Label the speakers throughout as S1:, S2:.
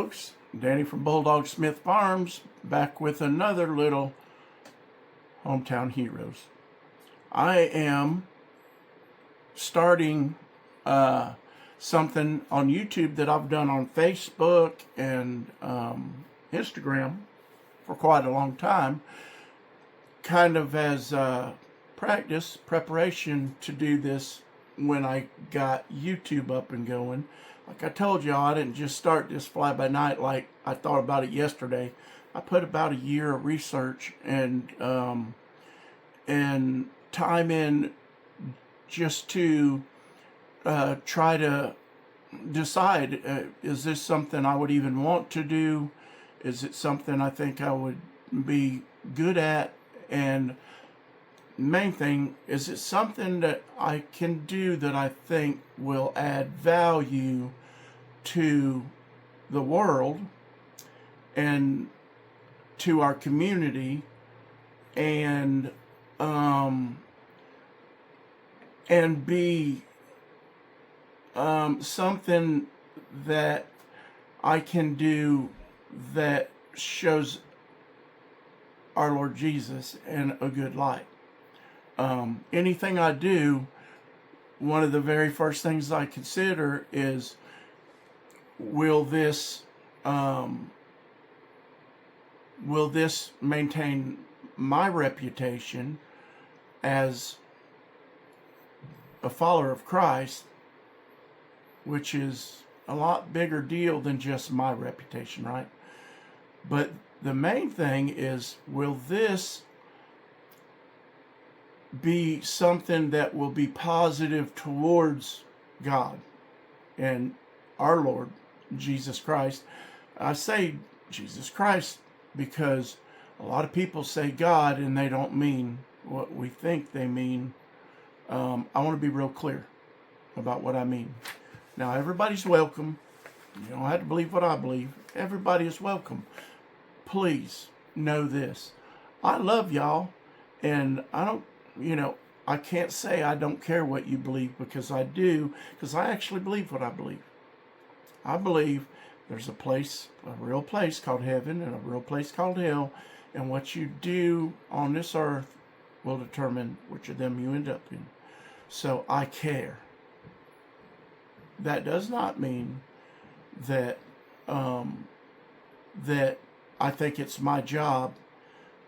S1: folks, Danny from Bulldog Smith Farms, back with another little Hometown Heroes. I am starting something on YouTube that I've done on Facebook and Instagram for quite a long time, kind of as preparation to do this when I got YouTube up and going. Like I told y'all, I didn't just start this fly by night like I thought about it yesterday. I put about a year of research and time in just to try to decide, is this something I would even want to do? Is it something I think I would be good at? And main thing, is it something that I can do that I think will add value to the world and to our community, and be something that I can do that shows our Lord Jesus in a good light. Anything I do, one of the very first things I consider is, will this maintain my reputation as a follower of Christ, which is a lot bigger deal than just my reputation, right? But the main thing is, will this be something that will be positive towards God and our Lord Jesus Christ? I say Jesus Christ because a lot of people say God and they don't mean what we think they mean. I want to be real clear about what I mean. Now, everybody's welcome. You don't have to believe what I believe. Everybody is welcome. Please know this. I love y'all, and I don't, I can't say I don't care what you believe, because I do, because I actually believe what I believe. I believe there's a real place called heaven and a real place called hell, and what you do on this earth will determine which of them you end up in. So I care. That does not mean that that I think it's my job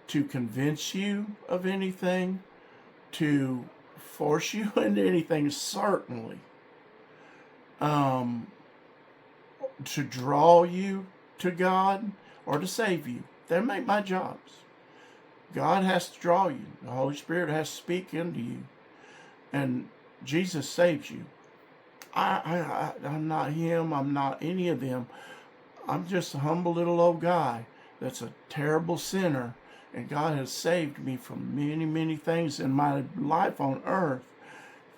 S1: to convince you of anything, to force you into anything, certainly. To draw you to God or to save you. They're my jobs. God has to draw you. The Holy Spirit has to speak into you. And Jesus saves you. I'm not him. I'm not any of them. I'm just a humble little old guy that's a terrible sinner. And God has saved me from many, many things in my life on earth,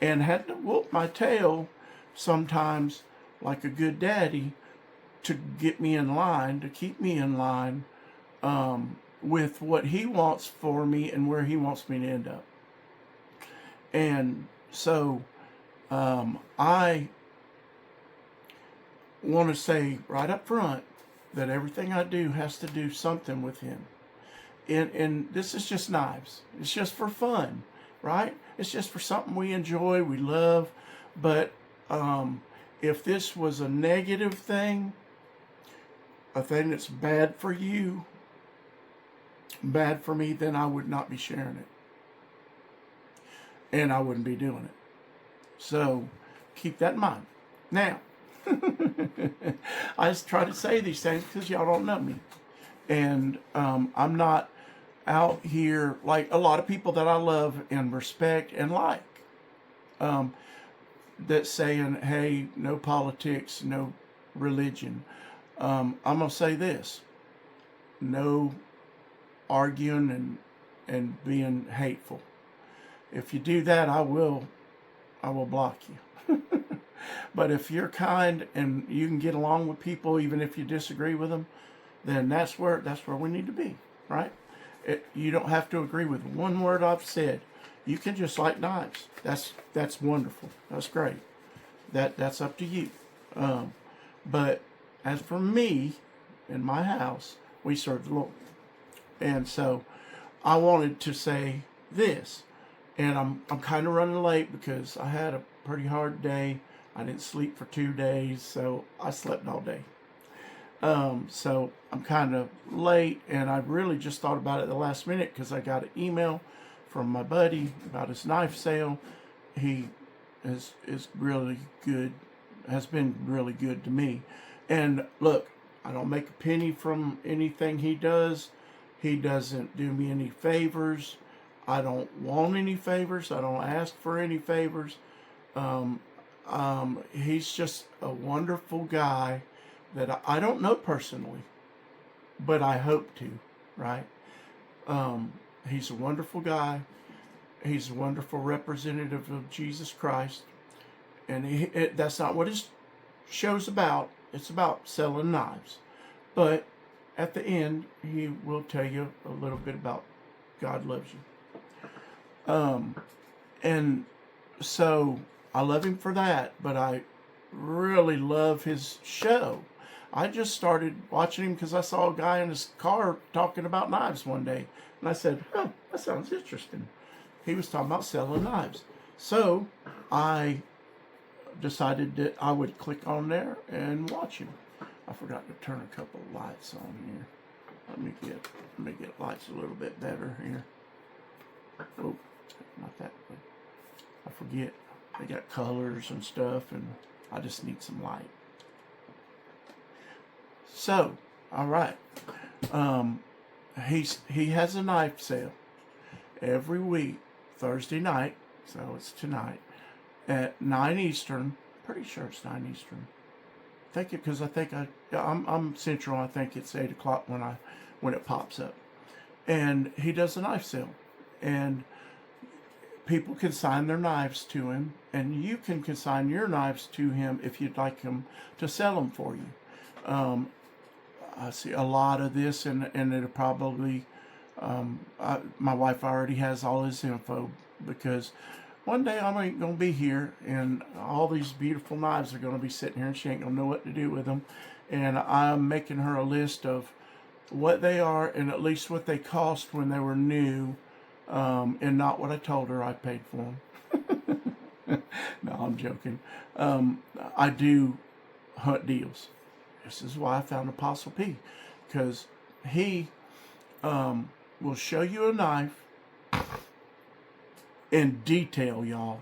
S1: and had to whoop my tail sometimes like a good daddy to get me in line, to keep me in line with what he wants for me and where he wants me to end up. And so I want to say right up front that everything I do has to do something with him. And this is just knives. It's just for fun, right? It's just for something we enjoy, we love. But if this was a negative thing, a thing that's bad for you, bad for me, then I would not be sharing it. And I wouldn't be doing it. So keep that in mind. Now, I just try to say these things because y'all don't know me. And I'm not out here like a lot of people that I love and respect and like, that's saying, hey, no politics, no religion. I'm going to say this: no arguing and being hateful. If you do that, I will block you. But if you're kind and you can get along with people, even if you disagree with them, then that's where we need to be, right? You don't have to agree with one word I've said. You can just like knives. That's wonderful. That's great. That's up to you. But as for me, in my house, we serve the Lord. And so I wanted to say this, and I'm kind of running late because I had a pretty hard day. I didn't sleep for 2 days, so I slept all day. So I'm kind of late, and I really just thought about it the last minute because I got an email from my buddy about his knife sale. He is really good, has been really good to me. And look, I don't make a penny from anything he does. He doesn't do me any favors. I don't want any favors. I don't ask for any favors. He's just a wonderful guy that I don't know personally, but I hope to, right? He's a wonderful guy. He's a wonderful representative of Jesus Christ. And that's not what his show's about. It's about selling knives. But at the end, he will tell you a little bit about God loves you. And so I love him for that, but I really love his show. I just started watching him because I saw a guy in his car talking about knives one day. And I said, oh, that sounds interesting. He was talking about selling knives. So I decided that I would click on there and watch him. I forgot to turn a couple of lights on here. Let me get lights a little bit better here. Oh, not that way. I forget. They got colors and stuff, and I just need some light. So, all right. He has a knife sale every week, Thursday night, so it's tonight, at 9 Eastern. Pretty sure it's 9 Eastern. Because I'm Central. I think it's 8 o'clock when it pops up. And he does a knife sale. And people consign their knives to him, and you can consign your knives to him if you'd like him to sell them for you. I see a lot of this, and it'll probably, my wife already has all his info, because one day I ain't going to be here, and all these beautiful knives are going to be sitting here, and she ain't going to know what to do with them. And I'm making her a list of what they are, and at least what they cost when they were new, and not what I told her I paid for them. No, I'm joking. I do hunt deals. This is why I found Apostle P, because he will show you a knife in detail, y'all.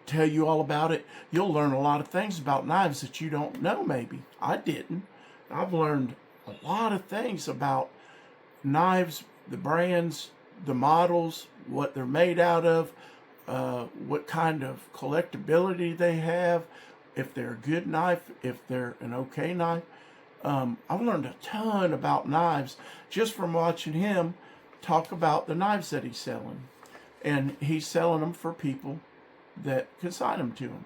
S1: Tell you all about it. You'll learn a lot of things about knives that you don't know, maybe. I didn't. I've learned a lot of things about knives, the brands, the models, what they're made out of, what kind of collectability they have, if they're a good knife, if they're an okay knife. I've learned a ton about knives just from watching him talk about the knives that he's selling. And he's selling them for people that consign them to him.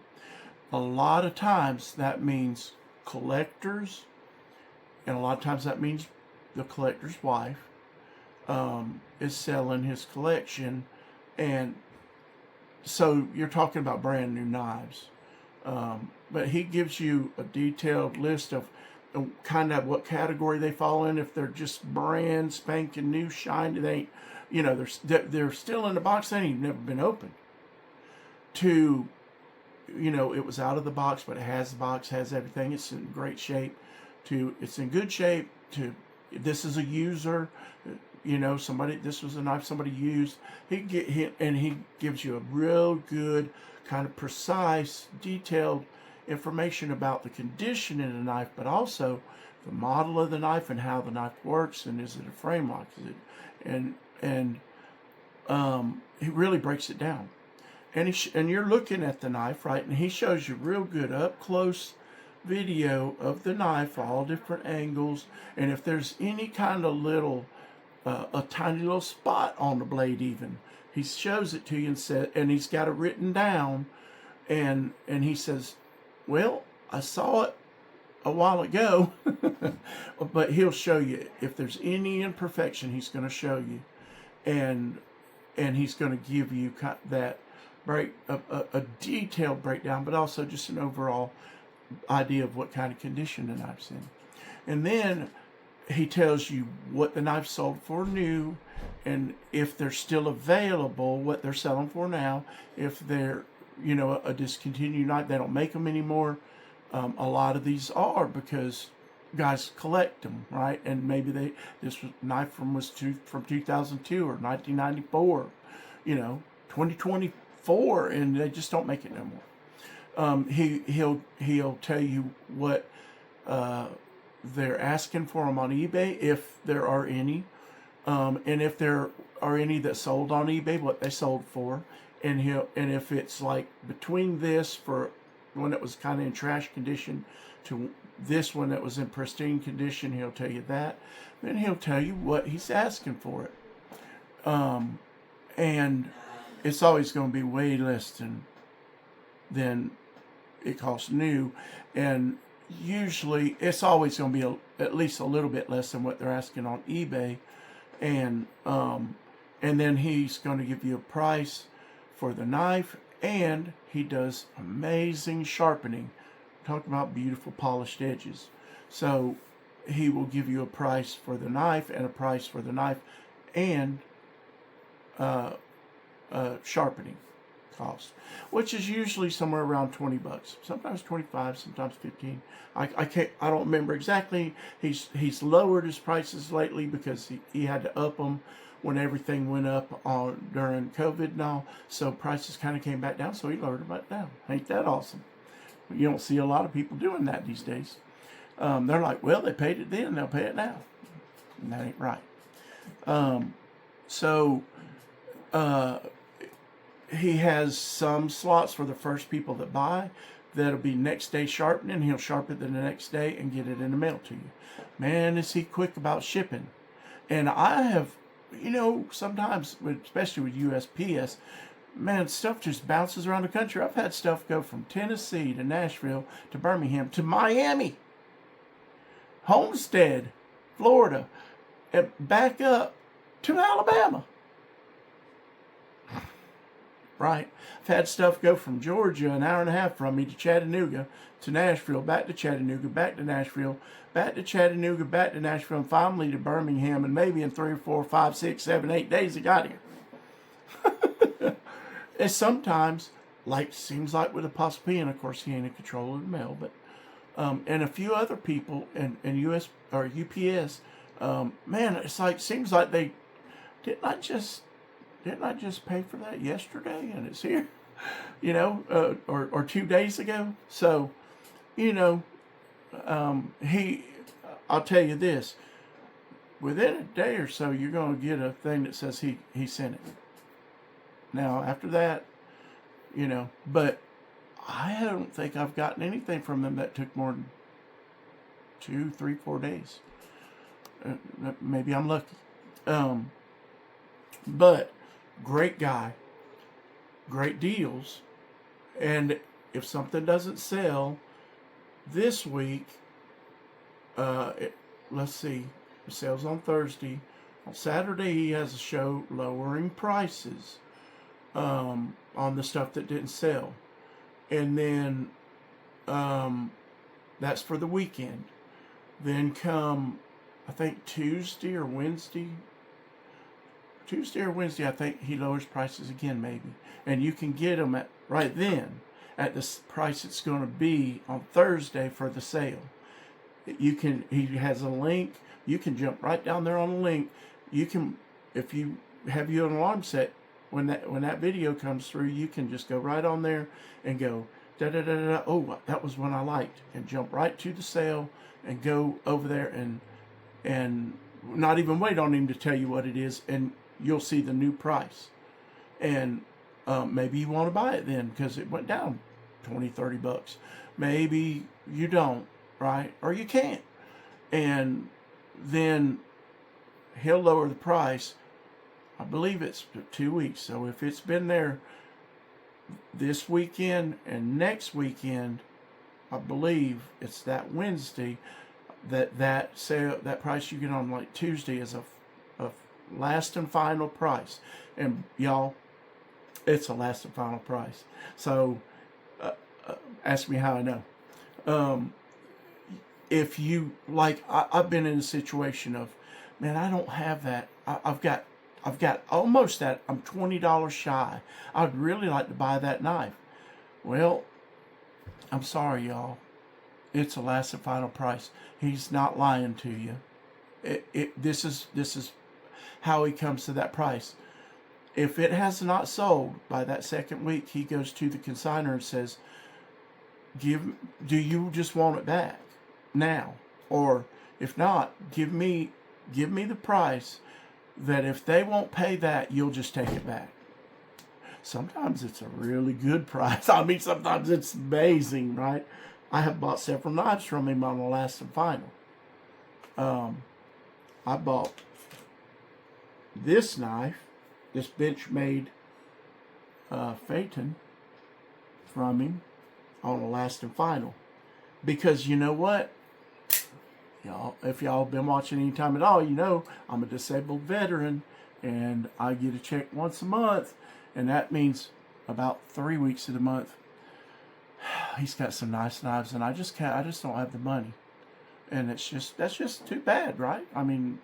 S1: A lot of times that means collectors, and a lot of times that means the collector's wife is selling his collection. And so you're talking about brand new knives. But he gives you a detailed list of kind of what category they fall in. If they're just brand spanking new, shiny, they ain't, they're still in the box, they ain't never been opened. To, it was out of the box, but it has the box, has everything, it's in great shape. To, it's in good shape. To, this is a user, this was a knife somebody used. He gives you a real good, kind of precise, detailed information about the condition in the knife, but also the model of the knife and how the knife works, and is it a frame lock, and he really breaks it down. And you're looking at the knife, right? And he shows you real good up close video of the knife, all different angles, and if there's any kind of little a tiny little spot on the blade, even he shows it to you and he's got it written down, and he says, well, I saw it a while ago, but he'll show you if there's any imperfection. He's going to show you, and he's going to give you that a detailed breakdown, but also just an overall idea of what kind of condition the knife's in. And then he tells you what the knife sold for new, and if they're still available, what they're selling for now. If they're, a discontinued knife, they don't make them anymore. A lot of these are, because guys collect them, right? And maybe this knife was from 2002 or 1994, 2024, and they just don't make it no more. He'll tell you what they're asking for them on eBay, if there are any, and if there are any that sold on eBay, what they sold for, and if it's like between this for one that was kind of in trash condition to this one that was in pristine condition, he'll tell you that. Then he'll tell you what he's asking for it, and it's always going to be way less than it costs new, and usually it's always going to be at least a little bit less than what they're asking on eBay, and then he's going to give you a price for the knife, and he does amazing sharpening. Talk about beautiful polished edges. So he will give you a price for the knife and a price for the knife and sharpening cost, which is usually somewhere around $20. Sometimes 25, sometimes 15. I don't remember exactly. He's lowered his prices lately because he had to up them when everything went up during COVID and all. So prices kind of came back down, so he lowered them back down. Ain't that awesome? You don't see a lot of people doing that these days. They're like, well, they paid it then, they'll pay it now. And that ain't right. He has some slots for the first people that buy. That'll be next day sharpening. He'll sharpen it the next day and get it in the mail to you. Man, is he quick about shipping. And I have, sometimes, especially with USPS, man, stuff just bounces around the country. I've had stuff go from Tennessee to Nashville to Birmingham to Miami, Homestead, Florida, and back up to Alabama. Right? I've had stuff go from Georgia, an hour and a half from me, to Chattanooga, to Nashville, back to Chattanooga, back to Nashville, back to Chattanooga, back to Nashville, and finally to Birmingham, and maybe in 3 or 4, 5, 6, 7, 8 days it got here. And sometimes, seems like with AppostleP, and of course he ain't in control of the mail, but and a few other people in US or UPS, man, it's seems like they didn't I just pay for that yesterday and it's here, or 2 days ago. So, I'll tell you this, within a day or so, you're going to get a thing that says he sent it. Now, after that, but I don't think I've gotten anything from them that took more than 2, 3, 4 days. Maybe I'm lucky. But great guy, great deals, and if something doesn't sell this week, let's see, it sells on Thursday. On Saturday, he has a show lowering prices on the stuff that didn't sell, and then that's for the weekend. Then come, I think Tuesday or Wednesday, I think he lowers prices again, maybe. And you can get them right then at the price it's going to be on Thursday for the sale. He has a link. You can jump right down there on the link. You can, if you have your alarm set, when that video comes through, you can just go right on there and go, da-da-da-da-da, oh, that was one I liked, and jump right to the sale and go over there and not even wait on him to tell you what it is, and you'll see the new price. And maybe you want to buy it then because it went down $20-$30. Maybe you don't, right? Or you can't. And then he'll lower the price. I believe it's 2 weeks. So if it's been there this weekend and next weekend, I believe it's that Wednesday, that sale, that price you get on like Tuesday is a last and final price. And y'all, it's a last and final price. So ask me how I know. if you, like, I've been in a situation of, man, I don't have that. I've got almost that. I'm $20 shy. I'd really like to buy that knife. Well, I'm sorry, y'all. It's a last and final price. He's not lying to you. This is how he comes to that price. If it has not sold by that second week, he goes to the consignor and says, do you just want it back now? Or if not, give me the price that if they won't pay that, you'll just take it back. Sometimes it's a really good price. I mean, sometimes it's amazing, right? I have bought several knives from him on the last and final. I bought this knife, this Benchmade Phaeton, from him on the last and final. Because you know what? Y'all, if y'all been watching any time at all, you know I'm a disabled veteran and I get a check once a month, and that means about 3 weeks of the month he's got some nice knives, and I just don't have the money. And that's just too bad, right? I mean,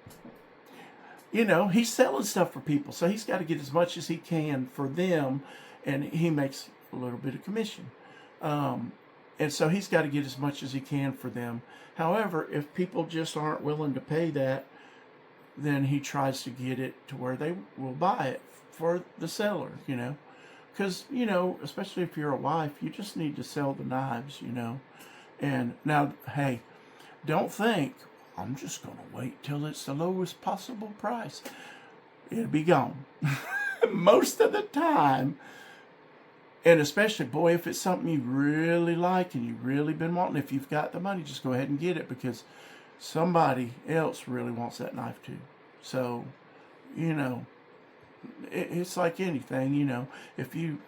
S1: you know, he's selling stuff for people, so he's got to get as much as he can for them, and he makes a little bit of commission. And so he's got to get as much as he can for them. However, if people just aren't willing to pay that, then he tries to get it to where they will buy it for the seller, you know. Because, you know, especially if you're a wife, you just need to sell the knives, you know. And now, hey, don't think, I'm just going to wait till it's the lowest possible price. It'll be gone. Most of the time. And especially, boy, if it's something you really like and you've really been wanting, if you've got the money, just go ahead and get it, because somebody else really wants that knife too. So, you know, it's like anything, you know. If you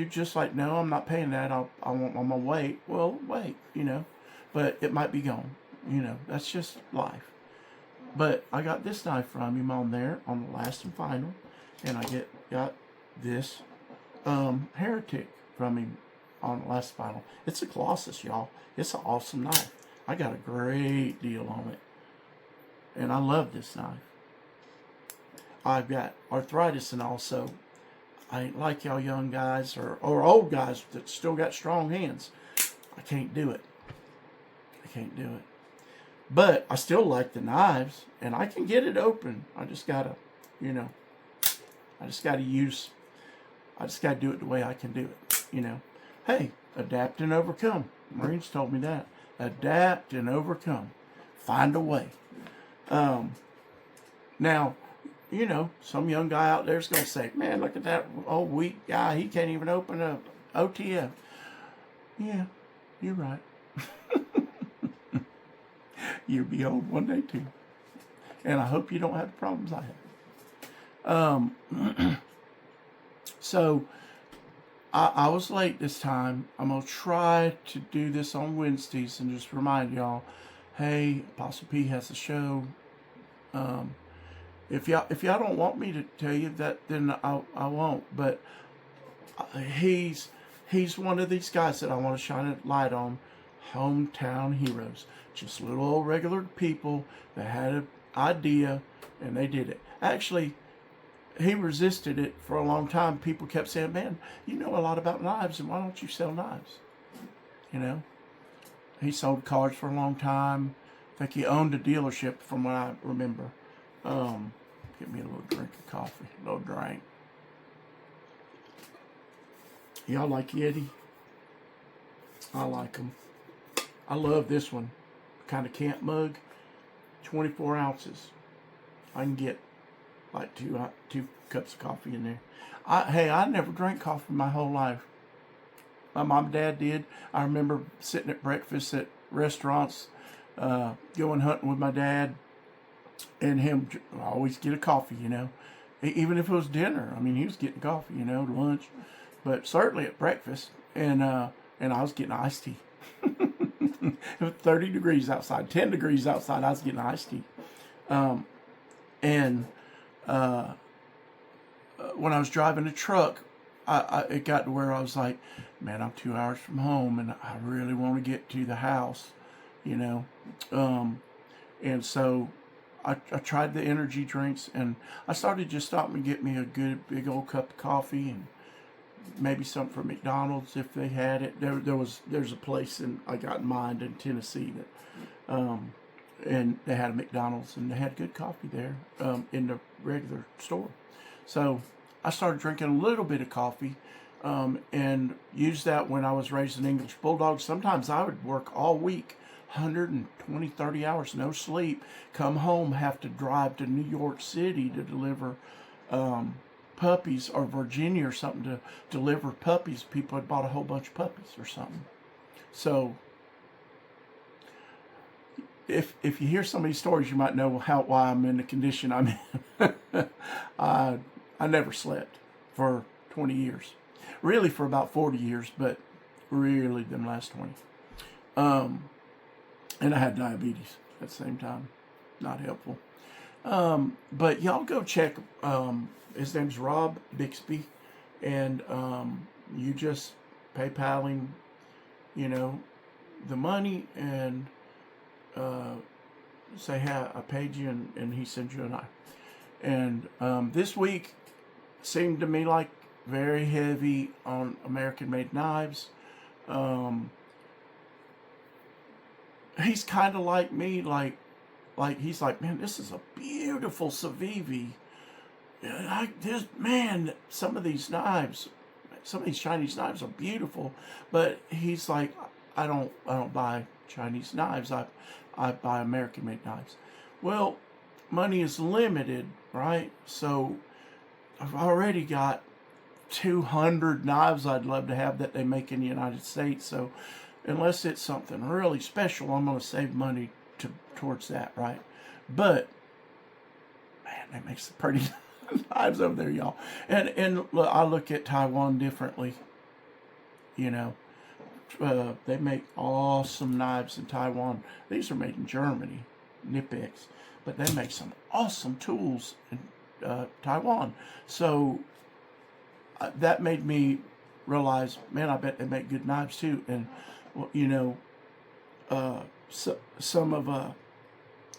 S1: just like, no, I'm not paying that, I'm gonna wait. Well, wait, you know. But it might be gone, you know. That's just life. But I got this knife from him on there on the last and final, and I got this Heretic from him on the last final. It's a Colossus, y'all. It's an awesome knife. I got a great deal on it, and I love this knife. I've got arthritis, and also I ain't like y'all young guys or old guys that still got strong hands. I can't do it. I can't do it. But I still like the knives, and I can get it open. I just gotta, you know, I just gotta do it the way I can do it, you know. Hey, adapt and overcome. Marines told me that. Adapt and overcome. Find a way. Now, you know, some young guy out there is going to say, man, look at that old weak guy. He can't even open a OTF. Yeah, you're right. You'll be old one day too. And I hope you don't have the problems I have. So, I was late this time. I'm going to try to do this on Wednesdays and just remind y'all, hey, Apostle P has a show. If y'all don't want me to tell you that, then I won't. But he's one of these guys that I want to shine a light on. Hometown heroes. Just little old regular people that had an idea and they did it. Actually, he resisted it for a long time. People kept saying, man, you know a lot about knives, and why don't you sell knives? You know? He sold cars for a long time. I think he owned a dealership from what I remember. Get me a little drink of coffee. A little drink. Y'all like Yeti? I like them. I love this one. Kind of camp mug. 24 ounces. I can get like two cups of coffee in there. I never drank coffee my whole life. My mom and dad did. I remember sitting at breakfast at restaurants, going hunting with my dad, and him always get a coffee, you know. Even if it was dinner, I mean, he was getting coffee, you know, to lunch, but certainly at breakfast. And I was getting iced tea. It was 30 degrees outside, 10 degrees outside. I was getting iced tea. When I was driving a truck, it got to where I was like, man, I'm 2 hours from home, and I really want to get to the house, you know. And so I tried the energy drinks, and I started just stopping and get me a good big old cup of coffee, and maybe something from McDonald's if they had it. There's a place I got in mind in Tennessee that and they had a McDonald's, and they had good coffee there in the regular store. So I started drinking a little bit of coffee, and used that when I was raising English bulldogs. Sometimes I would work all week, 120, 30 hours, no sleep, come home, have to drive to New York City to deliver puppies, or Virginia or something, to deliver puppies. People had bought a whole bunch of puppies or something. So if you hear some of these stories, you might know why I'm in the condition I'm in. I never slept for 20 years. Really for about 40 years, but really them last 20. And I had diabetes at the same time. Not helpful. But y'all go check. His name's Rob Bixby. And you just PayPal him, the money, and say, hey, I paid you, and he sends you a knife. And this week seemed to me like very heavy on American-made knives. He's kind of like me, like he's like, man, this is a beautiful Civivi. Some of these knives, some of these Chinese knives are beautiful, but he's like, I don't buy Chinese knives. I buy American-made knives. Well, money is limited, right? So I've already got 200 knives I'd love to have that they make in the United States. So unless it's something really special, I'm going to save money towards that, right? But man, that makes some pretty knives over there, y'all. And look, I look at Taiwan differently. They make awesome knives in Taiwan. These are made in Germany, Nipex, but they make some awesome tools in Taiwan. So that made me realize, man, I bet they make good knives too. And some of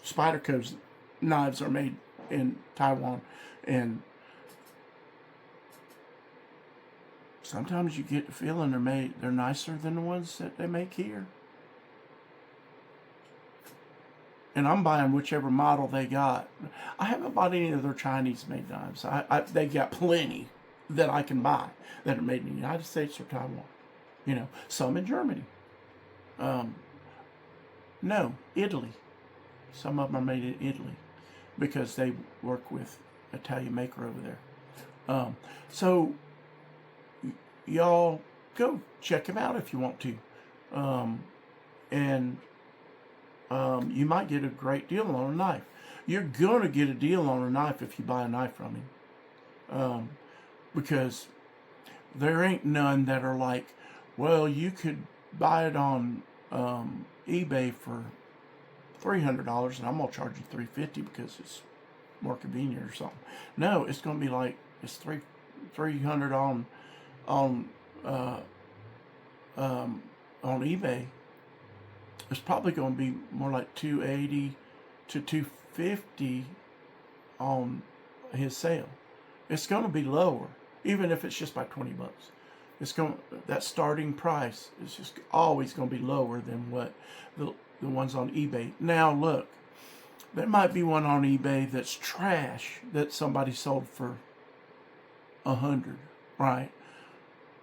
S1: Spyderco's knives are made in Taiwan, and sometimes you get the feeling they're nicer than the ones that they make here. And I'm buying whichever model they got. I haven't bought any of their Chinese-made knives. They got plenty that I can buy that are made in the United States or Taiwan. Some in Germany. No, Italy. Some of them are made in Italy because they work with Italian maker over there. So y'all go check them out if you want to. You might get a great deal on a knife. You're going to get a deal on a knife if you buy a knife from him. Because there ain't none that are like, well, you could buy it on eBay for $300 and I'm going to charge you $350 because it's more convenient or something. No, it's going to be like, it's $300 on eBay. It's probably going to be more like $280 to $250 on his sale. It's going to be lower, even if it's just by $20. That starting price is just always going to be lower than what the ones on eBay. Now look, there might be one on eBay that's trash that somebody sold for $100, right?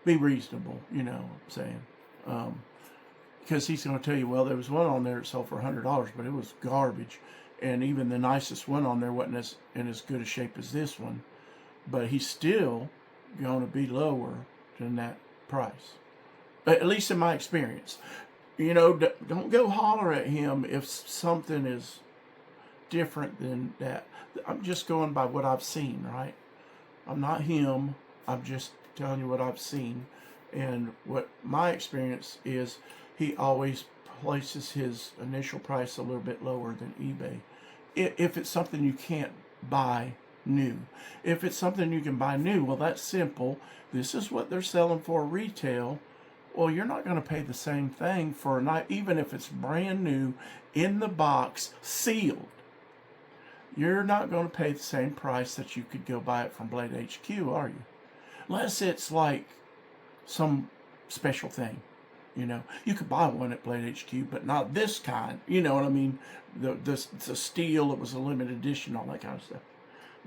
S1: Be reasonable, you know what I'm saying? Because he's going to tell you, well, there was one on there that sold for $100, but it was garbage, and even the nicest one on there wasn't in as good a shape as this one. But he's still going to be lower than that price, at least in my experience. Don't go holler at him if something is different than that. I'm just going by what I've seen, right? I'm not him. I'm just telling you what I've seen. And what my experience is, he always places his initial price a little bit lower than eBay. If it's something you can't buy new. If it's something you can buy new, well, that's simple. This is what they're selling for retail. Well, you're not going to pay the same thing for a knife, even if it's brand new, in the box, sealed. You're not going to pay the same price that you could go buy it from Blade HQ, are you? Unless it's like some special thing. You know, you could buy one at Blade HQ, but not this kind. You know what I mean? The steel, it was a limited edition, all that kind of stuff.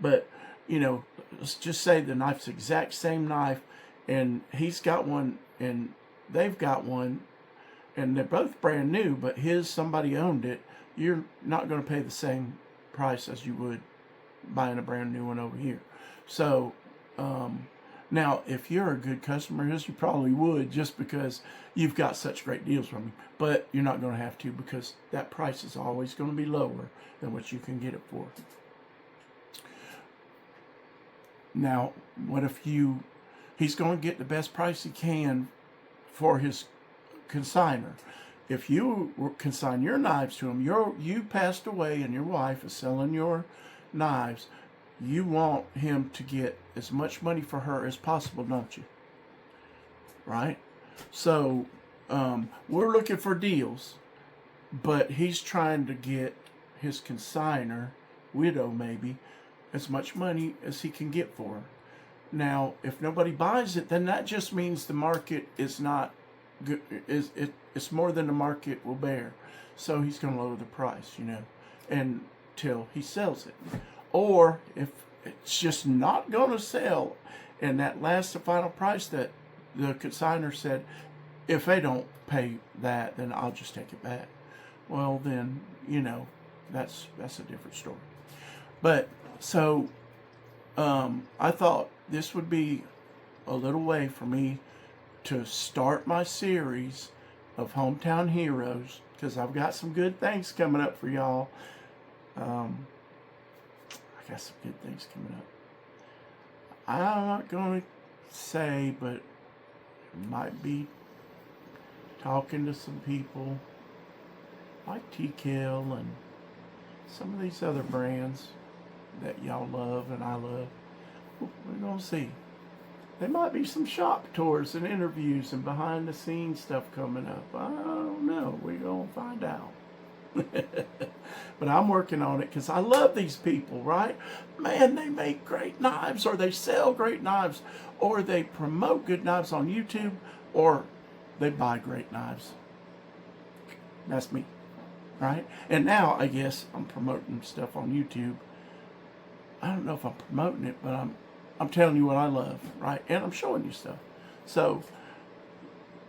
S1: But, you know, let's just say the knife's the exact same knife, and he's got one, and they've got one, and they're both brand new, but somebody owned it. You're not going to pay the same price as you would buying a brand new one over here. So, now, if you're a good customer, you probably would, just because you've got such great deals from me. But you're not going to have to, because that price is always going to be lower than what you can get it for. Now, what if he's going to get the best price he can for his consigner. If you consign your knives to him, you passed away and your wife is selling your knives, you want him to get as much money for her as possible, don't you? Right? So, we're looking for deals, but he's trying to get his consigner, widow maybe, as much money as he can get for her. Now, if nobody buys it, then that just means the market is not good. It's more than the market will bear. So he's going to lower the price, you know, until he sells it. Or if it's just not going to sell, and that last and final price that the consignor said, if they don't pay that, then I'll just take it back. Well, then, you know, that's a different story. But so I thought this would be a little way for me to start my series of Hometown Heroes, because I've got some good things coming up for y'all. I got some good things coming up. I'm not going to say, but it might be talking to some people like T-Kill and some of these other brands that y'all love and I love. We're going to see. There might be some shop tours and interviews and behind the scenes stuff coming up. I don't know. We're going to find out. But I'm working on it because I love these people, right? Man, they make great knives, or they sell great knives, or they promote good knives on YouTube, or they buy great knives. That's me, right? And now I guess I'm promoting stuff on YouTube. I don't know if I'm promoting it, but I'm telling you what I love, right? And I'm showing you stuff. So,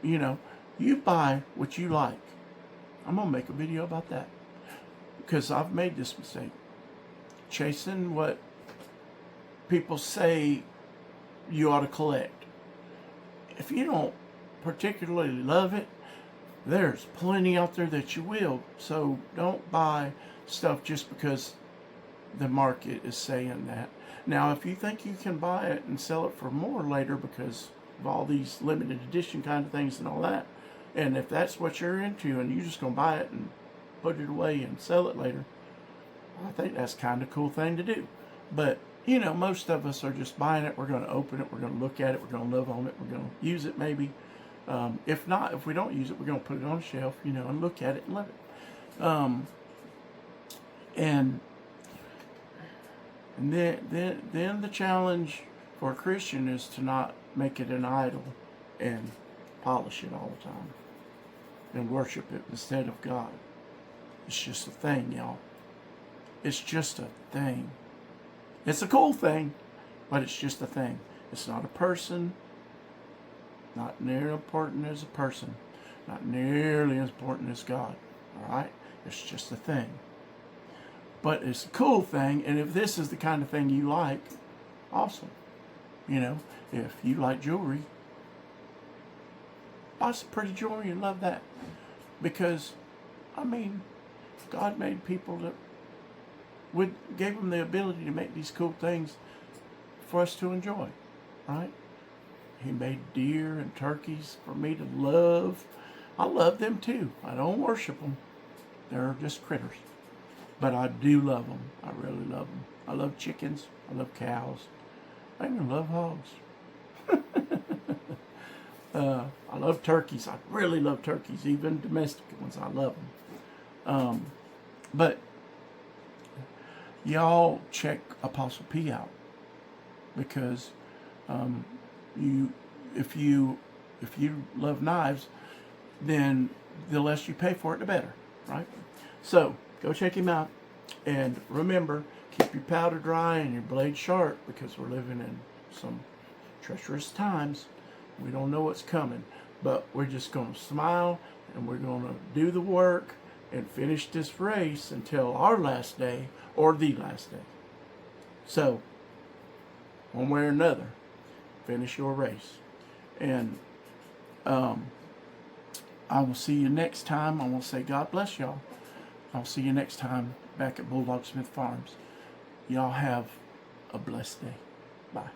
S1: you know, you buy what you like. I'm going to make a video about that, because I've made this mistake. Chasing what people say you ought to collect. If you don't particularly love it, there's plenty out there that you will. So don't buy stuff just because the market is saying that. Now, if you think you can buy it and sell it for more later because of all these limited edition kind of things and all that, and if that's what you're into and you're just going to buy it and put it away and sell it later, I think that's kind of a cool thing to do. But, you know, most of us are just buying it. We're going to open it. We're going to look at it. We're going to love on it. We're going to use it maybe. If not, if we don't use it, we're going to put it on a shelf, you know, and look at it and love it. And then the challenge for a Christian is to not make it an idol and polish it all the time and worship it instead of God. It's just a thing, y'all. It's just a thing. It's a cool thing, but it's just a thing. It's not a person. Not nearly important as a person. Not nearly as important as God. Alright? It's just a thing. But it's a cool thing, and if this is the kind of thing you like, awesome. You know, if you like jewelry, buy some pretty jewelry and love that. Because, I mean, God made people that gave them the ability to make these cool things for us to enjoy, right? He made deer and turkeys for me to love. I love them too. I don't worship them. They're just critters. But I do love them. I really love them. I love chickens. I love cows. I even love hogs. I love turkeys. I really love turkeys, even domestic ones. I love them. But y'all check Apostle P out, because if you love knives, then the less you pay for it, the better, right? So go check him out, and remember, keep your powder dry and your blade sharp, because we're living in some treacherous times. We don't know what's coming, but we're just going to smile, and we're going to do the work and finish this race until our last day, or the last day. So, one way or another, finish your race. And I will see you next time. I want to say God bless y'all. I'll see you next time back at Bulldog Smith Farms. Y'all have a blessed day. Bye.